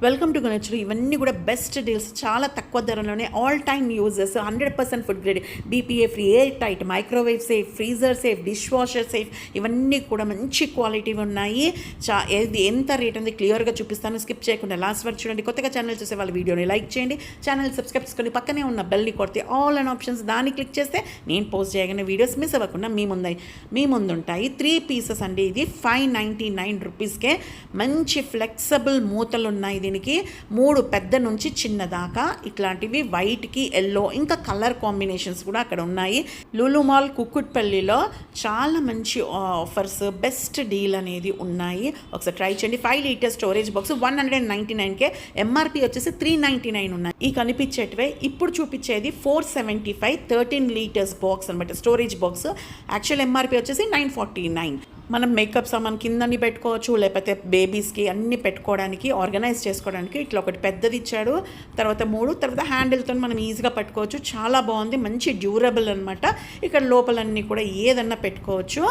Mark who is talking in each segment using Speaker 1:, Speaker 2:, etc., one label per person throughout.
Speaker 1: Welcome to Ganesh. ఇవన్నీ కూడా best deals, చాలా తక్కువ ధరలోనే all time uses, 100% food grade, BPA free, airtight, microwave safe, freezer safe, dishwasher safe, ఇవన్నీ కూడా మంచి క్వాలిటీ ఉన్నాయి. ఇది ఎంత రేట్ అనేది క్లియర్గా చూపిస్తాను, స్కిప్ చేయకుండా లాస్ట్ వరకు చూడండి. కొత్తగా ఛానల్ చూసే వాళ్ళ వీడియోని లైక్ చేయండి, ఛానల్ సబ్స్క్రైబ్ చేసుకొని పక్కనే ఉన్న బెల్ని కొడితే ఆల్ అండ్ ఆప్షన్స్ దాన్ని క్లిక్ చేస్తే నేను పోస్ట్ చేయగానే వీడియోస్ మిస్ అవ్వకుండా మీ ముందు ఉంటాయి. 3 పీసెస్ అండి. ఇది 599 రూపీస్కే మంచి ఫ్లెక్సిబుల్ మూతలు ఉన్నాయి. దీనికి 3 పెద్ద నుంచి చిన్న దాకా ఇట్లాంటివి వైట్కి ఎల్లో, ఇంకా కలర్ కాంబినేషన్స్ కూడా అక్కడ ఉన్నాయి. లులు మాల్ కుక్కుట్పల్లిలో చాలా మంచి ఆఫర్స్, బెస్ట్ డీల్ అనేది ఉన్నాయి. ఒకసారి ట్రై చేయండి. 5 లీటర్ స్టోరేజ్ బాక్స్ 199కే, ఎంఆర్పి వచ్చేసి 399 ఉన్నాయి. ఈ కనిపించేటివే. ఇప్పుడు చూపించేది 475 13 లీటర్స్ బాక్స్ అనమాట, స్టోరేజ్ బాక్స్. యాక్చువల్ ఎంఆర్పి వచ్చేసి 949. మనం మేకప్ సామాన్ కిందని పెట్టుకోవచ్చు, లేకపోతే బేబీస్కి అన్నీ పెట్టుకోవడానికి, ఆర్గనైజ్ చేసుకోవడానికి ఇట్లా ఒకటి పెద్దది ఇచ్చాడు. తర్వాత 3, తర్వాత హ్యాండిల్తో మనం ఈజీగా పెట్టుకోవచ్చు. చాలా బాగుంది, మంచి డ్యూరబుల్ అనమాట. ఇక్కడ లోపలన్నీ కూడా ఏదన్నా పెట్టుకోవచ్చు.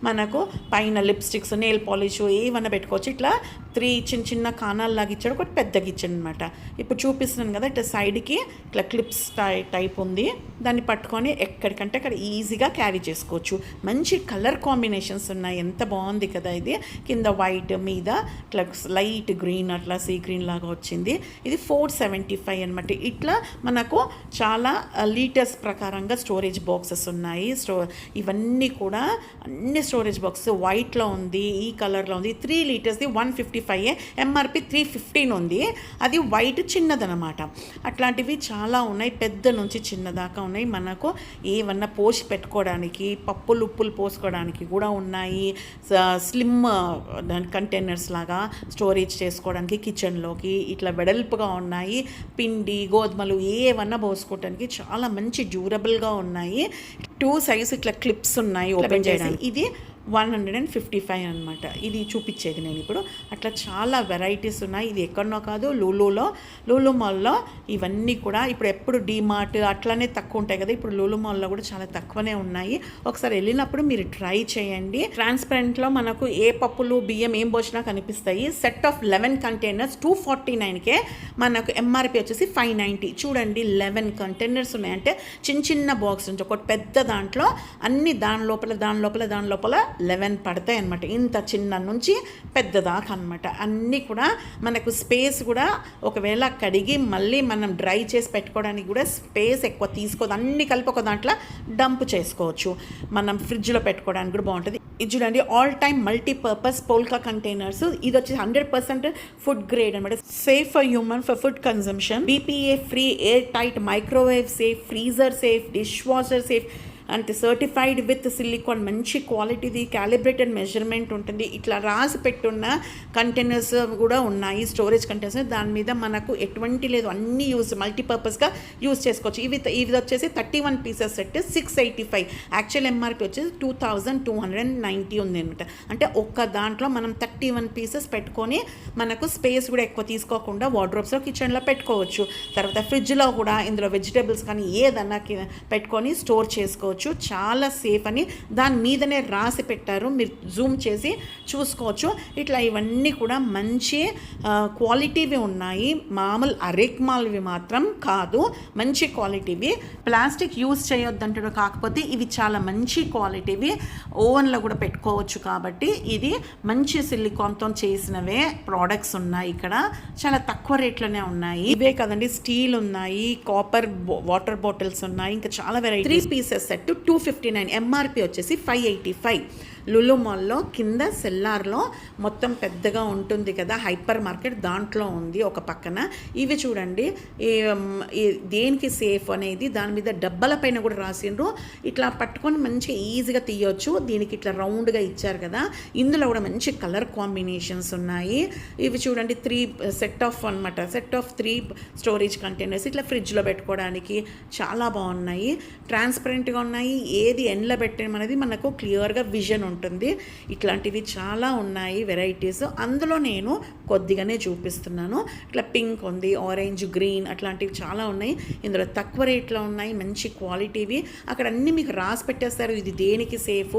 Speaker 1: మనకు పైన లిప్స్టిక్స్, నెయిల్ పాలిష్ ఏమన్నా పెట్టుకోవచ్చు. ఇట్లా 3 చిన్న చిన్న కానాల్లాగా ఇచ్చాడు, ఒకటి పెద్దగా ఇచ్చాడు అనమాట. ఇప్పుడు చూపిస్తున్నాను కదా, ఇట్లా సైడ్కి ఇట్లా క్లిప్స్ టైప్ ఉంది. దాన్ని పట్టుకొని ఎక్కడికంటే అక్కడ ఈజీగా క్యారీ చేసుకోవచ్చు. మంచి కలర్ కాంబినేషన్స్ ఉన్నాయి. ఎంత బాగుంది కదా ఇది. కింద వైట్, మీద ఇట్లా లైట్ గ్రీన్, అట్లా సీ గ్రీన్ లాగా వచ్చింది. ఇది 475 అనమాట. ఇట్లా మనకు చాలా లీటర్స్ ప్రకారంగా స్టోరేజ్ బాక్సెస్ ఉన్నాయి. ఇవన్నీ కూడా అన్ని స్టోరేజ్ బాక్సెస్ వైట్లో ఉంది, ఈ కలర్లో ఉంది. 3 లీటర్స్ది 155, ఎంఆర్పి 315 ఉంది. అది వైట్ చిన్నదనమాట. అట్లాంటివి చాలా ఉన్నాయి, పెద్ద నుంచి చిన్న దాకా ఉన్నాయి. మనకు ఏమన్నా పోసి పెట్టుకోవడానికి, పప్పులు ఉప్పులు పోసుకోవడానికి కూడా ఉన్నాయి. స్లిమ్ కంటైనర్స్ లాగా స్టోరేజ్ చేసుకోవడానికి కిచెన్లోకి ఇట్లా వెడల్పుగా ఉన్నాయి. పిండి, గోధుమలు ఏమన్నా పోసుకోవడానికి చాలా మంచి డ్యూరబుల్గా ఉన్నాయి. 2 సైజ్ ఇట్లా క్లిప్స్ ఉన్నాయి ఓపెన్ చేయడానికి. ఇది 155 అనమాట. ఇది చూపించేది నేను ఇప్పుడు. అట్లా చాలా వెరైటీస్ ఉన్నాయి. ఇది ఎక్కడనో కాదు, లూలు మాల్లో ఇవన్నీ కూడా. ఇప్పుడు ఎప్పుడు డీమార్ట్ అట్లానే తక్కువ ఉంటాయి కదా, ఇప్పుడు లూలు మాల్లో కూడా చాలా తక్కువనే ఉన్నాయి. ఒకసారి వెళ్ళినప్పుడు మీరు ట్రై చేయండి. ట్రాన్స్పరెంట్లో మనకు ఏ పప్పులు, బియ్యం ఏం పోసినా కనిపిస్తాయి. సెట్ ఆఫ్ 11 కంటైనర్స్ 249కే, మనకు ఎంఆర్పి వచ్చేసి 590. చూడండి, 11 కంటైనర్స్ ఉన్నాయి. అంటే చిన్న చిన్న బాక్స్ నుంచి ఒకటి పెద్ద దాంట్లో అన్ని దాని లోపల 11 పడతాయి అనమాట. ఇంత చిన్న నుంచి పెద్ద దాకా అనమాట. అన్నీ కూడా మనకు స్పేస్ కూడా ఒకవేళ కడిగి మళ్ళీ మనం డ్రై చేసి పెట్టుకోవడానికి కూడా స్పేస్ ఎక్కువ తీసుకోదు. అన్నీ కలిపి ఒక దాంట్లో డంప్ చేసుకోవచ్చు. మనం ఫ్రిడ్జ్లో పెట్టుకోవడానికి కూడా బాగుంటుంది. ఇది చూడండి, all time multipurpose polka containers. ఇది వచ్చి 100% ఫుడ్ గ్రేడ్ అనమాట. Safe for human, for food consumption, బీపీఏ free, airtight, microwave safe, freezer safe, dishwasher safe అంటే సర్టిఫైడ్ విత్ సిలికాన్. మంచి క్వాలిటీది, క్యాలిబ్రేటెడ్ మెజర్మెంట్ ఉంటుంది. ఇట్లా రాసి పెట్టున్న కంటైనర్స్ కూడా ఉన్నాయి, స్టోరేజ్ కంటైనర్స్. దాని మీద మనకు ఎటువంటి లేదు, అన్నీ మల్టీపర్పస్గా యూజ్ చేసుకోవచ్చు. ఇవి వచ్చేసి 31 పీసెస్ సెట్ 685. యాక్చువల్ ఎంఆర్పి వచ్చేసి 2290 ఉంది అనమాట. అంటే ఒక్క దాంట్లో మనం 31 పీసెస్ పెట్టుకొని మనకు స్పేస్ కూడా ఎక్కువ తీసుకోకుండా వార్డ్రోబ్స్లో, కిచెన్లో పెట్టుకోవచ్చు. తర్వాత ఫ్రిడ్జ్లో కూడా ఇందులో వెజిటేబుల్స్ కానీ ఏదన్నా పెట్టుకొని స్టోర్ చేసుకోవచ్చు. చాలా సేఫ్ అని దాని మీదనే రాసి పెట్టారు, మీరు జూమ్ చేసి చూసుకోవచ్చు. ఇట్లా ఇవన్నీ కూడా మంచి క్వాలిటీవి ఉన్నాయి. మామూలు అరెక్మాల్వి మాత్రం కాదు, మంచి క్వాలిటీవి. ప్లాస్టిక్ యూజ్ చేయొద్దంటాడు, కాకపోతే ఇవి చాలా మంచి క్వాలిటీవి. ఓవెన్లో కూడా పెట్టుకోవచ్చు. కాబట్టి ఇది మంచి సిలికాన్తో చేసినవే ప్రోడక్ట్స్ ఉన్నాయి. ఇక్కడ చాలా తక్కువ రేట్లోనే ఉన్నాయి. ఇవే కదండి, స్టీల్ ఉన్నాయి, కాపర్ వాటర్ బాటిల్స్ ఉన్నాయి, ఇంకా చాలా వెరైటీ. 3 పీసెస్ సెట్ 259, ఎంఆర్పి వచ్చేసి 585. లులు మాల్లో కింద సెల్లార్లో మొత్తం పెద్దగా ఉంటుంది కదా, హైపర్ మార్కెట్, దాంట్లో ఉంది ఒక పక్కన. ఇవి చూడండి, దేనికి సేఫ్ అనేది దాని మీద డబ్బాల పైన కూడా రాసిండ్రు. ఇట్లా పట్టుకొని మంచిగా ఈజీగా తీయవచ్చు. దీనికి ఇట్లా రౌండ్గా ఇచ్చారు కదా. ఇందులో కూడా మంచి కలర్ కాంబినేషన్స్ ఉన్నాయి. ఇవి చూడండి, 3 సెట్ ఆఫ్ 3 స్టోరేజ్ కంటైనర్స్. ఇట్లా ఫ్రిడ్జ్లో పెట్టుకోవడానికి చాలా బాగున్నాయి, ట్రాన్స్పరెంట్గా ఉన్నాయి. ఏది ఎండ్లో పెట్టడం అనేది మనకు క్లియర్గా విజన్ ఉంటుంది. ఇట్లాంటివి చాలా ఉన్నాయి వెరైటీస్. అందులో నేను కొద్దిగానే చూపిస్తున్నాను. ఇట్లా పింక్ ఉంది, ఆరెంజ్, గ్రీన్, అట్లాంటివి చాలా ఉన్నాయి. ఇందులో తక్కువ రేట్లో ఉన్నాయి, మంచి క్వాలిటీవి. అక్కడ అన్నీ మీకు రాసి పెట్టేస్తారు, ఇది దేనికి సేఫ్,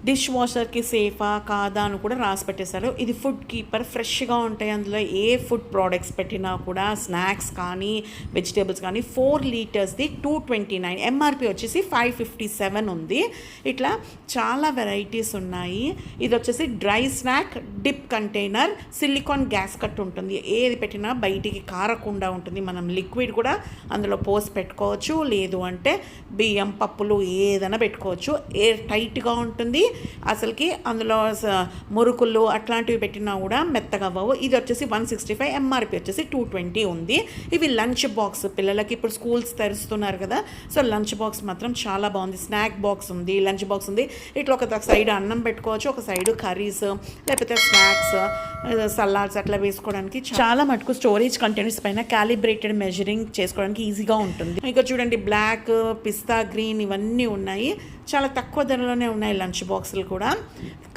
Speaker 1: డిష్ వాషర్కి సేఫా కాదా అని కూడా రాసి పెట్టేశారు. ఇది ఫుడ్ కీపర్, ఫ్రెష్గా ఉంటాయి. అందులో ఏ ఫుడ్ ప్రోడక్ట్స్ పెట్టినా కూడా స్నాక్స్ కానీ వెజిటేబుల్స్ కానీ 4 లీటర్స్ది 229, ఎంఆర్పి వచ్చేసి 557 ఉంది. ఇట్లా చాలా వెరైటీస్ ఉన్నాయి. ఇది వచ్చేసి dry snack dip container, silicon gas cut ఉంటుంది. ఏది పెట్టినా బయటికి కారకుండా ఉంటుంది. మనం లిక్విడ్ కూడా అందులో పోసి పెట్టుకోవచ్చు, లేదు అంటే బియ్యం పప్పులు ఏదైనా పెట్టుకోవచ్చు. ఎయిర్ టైట్గా ఉంటుంది. అసలుకి అందులో మురుకులు అట్లాంటివి పెట్టినా కూడా మెత్తగా అవ్వవు. ఇది వచ్చేసి 165, ఎంఆర్పి వచ్చేసి 220 ఉంది. ఇవి లంచ్ బాక్స్, పిల్లలకి ఇప్పుడు స్కూల్స్ తెరుస్తున్నారు కదా, సో లంచ్ బాక్స్ మాత్రం చాలా బాగుంది. స్నాక్ బాక్స్ ఉంది, లంచ్ బాక్స్ ఉంది. ఇట్లా ఒక సైడ్ అన్నం పెట్టుకోవచ్చు, ఒక సైడ్ కర్రీస్ లేకపోతే స్నాక్స్ సలాడ్స్ అట్లా వేసుకోవడానికి చాలా మటుకు స్టోరేజ్ కంటైనర్స్ పైన క్యాలిబ్రేటెడ్ మెజరింగ్ చేసుకోవడానికి ఈజీగా ఉంటుంది. ఇంకా చూడండి బ్లాక్, పిస్తా గ్రీన్ ఇవన్నీ ఉన్నాయి. చాలా తక్కువ ధరలోనే ఉన్నాయి లంచ్ బాక్సులు కూడా.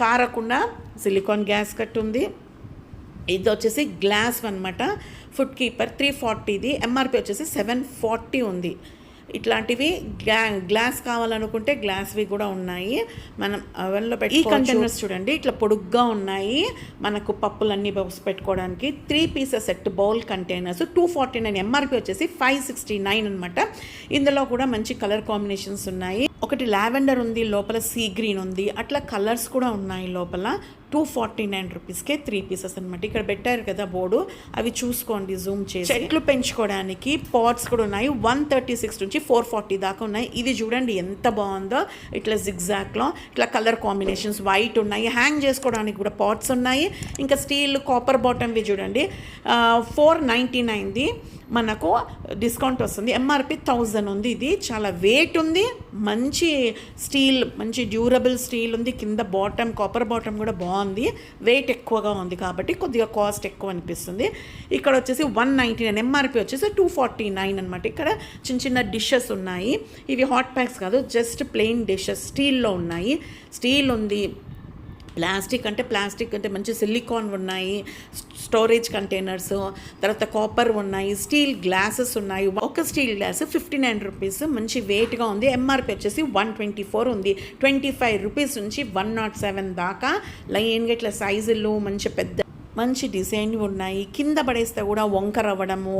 Speaker 1: కారకుండా సిలికాన్ గ్యాస్ కట్ ఉంది. ఇది వచ్చేసి గ్లాస్ అనమాట, ఫుడ్ కీపర్ 340ది, ఎంఆర్పి వచ్చేసి 740 ఉంది. ఇట్లాంటివి గ్లాస్ కావాలనుకుంటే గ్లాస్వి కూడా ఉన్నాయి, మనం అవెన్లో పెట్టి. ఈ కంటైనర్స్ చూడండి ఇట్లా పొడుగ్గా ఉన్నాయి, మనకు పప్పులన్నీ పెట్టుకోవడానికి. 3 pieces set bowl containers 249, MRP వచ్చేసి 569 అనమాట. ఇందులో కూడా మంచి కలర్ కాంబినేషన్స్ ఉన్నాయి. ఒకటి లావెండర్ ఉంది, లోపల సీ గ్రీన్ ఉంది, అట్లా కలర్స్ కూడా ఉన్నాయి లోపల. 249 రూపీస్కే 3 పీసెస్ అనమాట. ఇక్కడ పెట్టారు కదా బోర్డు, అవి చూసుకోండి జూమ్ చేసి. చెట్లు పెంచుకోవడానికి పాట్స్ కూడా ఉన్నాయి. 136 నుంచి 440 దాకా ఉన్నాయి. ఇది చూడండి ఎంత బాగుందో, ఇట్లా జిగ్జాక్లో ఇట్లా కలర్ కాంబినేషన్స్ వైట్ ఉన్నాయి. హ్యాంగ్ చేసుకోవడానికి కూడా పాట్స్ ఉన్నాయి. ఇంకా స్టీల్ కాపర్ బాటమ్వి చూడండి 499ది మనకు డిస్కౌంట్ వస్తుంది. ఎంఆర్పి 1000 ఉంది. ఇది చాలా వెయిట్ ఉంది, మంచి స్టీల్, మంచి డ్యూరబుల్ స్టీల్ ఉంది. కింద బాటమ్ కాపర్ బాటమ్ కూడా బాగుంది, వెయిట్ ఎక్కువగా ఉంది కాబట్టి కొద్దిగా కాస్ట్ ఎక్కువ అనిపిస్తుంది. ఇక్కడ వచ్చేసి 199, ఎంఆర్పి వచ్చేసి 249 అనమాట. ఇక్కడ చిన్న చిన్న డిషెస్ ఉన్నాయి. ఇవి హాట్ ప్యాక్స్ కాదు, జస్ట్ ప్లెయిన్ డిషెస్ స్టీల్లో ఉన్నాయి. స్టీల్ ఉంది, ప్లాస్టిక్ అంటే మంచి సిలికాన్ ఉన్నాయి, స్టోరేజ్ కంటైనర్స్, తర్వాత కాపర్ ఉన్నాయి, స్టీల్ గ్లాసెస్ ఉన్నాయి. ఒక స్టీల్ గ్లాస్ 59 రూపీస్, మంచి వెయిట్గా ఉంది. ఎంఆర్పి వచ్చేసి 124 ఉంది. 25 రూపీస్ నుంచి 107 దాకా లైన్గా ఇట్లా సైజులు మంచి డిజైన్ ఉన్నాయి. కింద పడేస్తే కూడా వంకర అవ్వడము,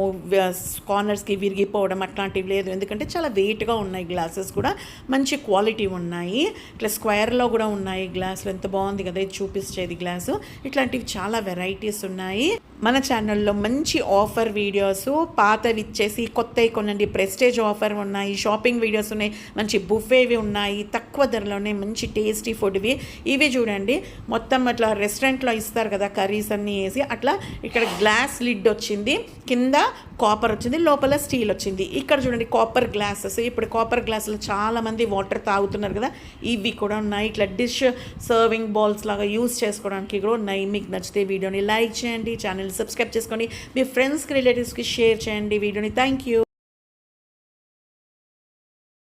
Speaker 1: కార్నర్స్కి విరిగిపోవడం అట్లాంటివి లేదు, ఎందుకంటే చాలా వెయిట్గా ఉన్నాయి. గ్లాసెస్ కూడా మంచి క్వాలిటీ ఉన్నాయి. ఇట్లా స్క్వేర్లో కూడా ఉన్నాయి గ్లాసులు. ఎంత బాగుంది కదా ఇది చూపించేది గ్లాసు. ఇట్లాంటివి చాలా వెరైటీస్ ఉన్నాయి. మన ఛానల్లో మంచి ఆఫర్ వీడియోస్, పాతవి ఇచ్చేసి కొత్తవి కొనండి, ప్రెస్టేజ్ ఆఫర్ ఉన్నాయి, షాపింగ్ వీడియోస్ ఉన్నాయి, మంచి బుఫేవి ఉన్నాయి, తక్కువ ధరలోనే మంచి టేస్టీ ఫుడ్వి. ఇవి చూడండి మొత్తం అట్లా రెస్టారెంట్లో ఇస్తారు కదా కర్రీస్ అన్నీ వేసి, అట్లా ఇక్కడ గ్లాస్ లిడ్ వచ్చింది, కింద కాపర్ వచ్చింది, లోపల స్టీల్ వచ్చింది. ఇక్కడ చూడండి కాపర్ గ్లాసెస్. ఇప్పుడు కాపర్ గ్లాసులు చాలామంది వాటర్ తాగుతున్నారు కదా, ఇవి కూడా ఉన్నాయి. ఇట్లా డిష్ సర్వింగ్ బౌల్స్ లాగా యూస్ చేసుకోవడానికి కూడా ఉన్నాయి. మీకు నచ్చితే వీడియోని లైక్ చేయండి, ఛానల్ సబ్స్క్రైబ్ చేసుకోండి, మీ ఫ్రెండ్స్కి రిలేటివ్స్కి షేర్ చేయండి వీడియోని. Thank you.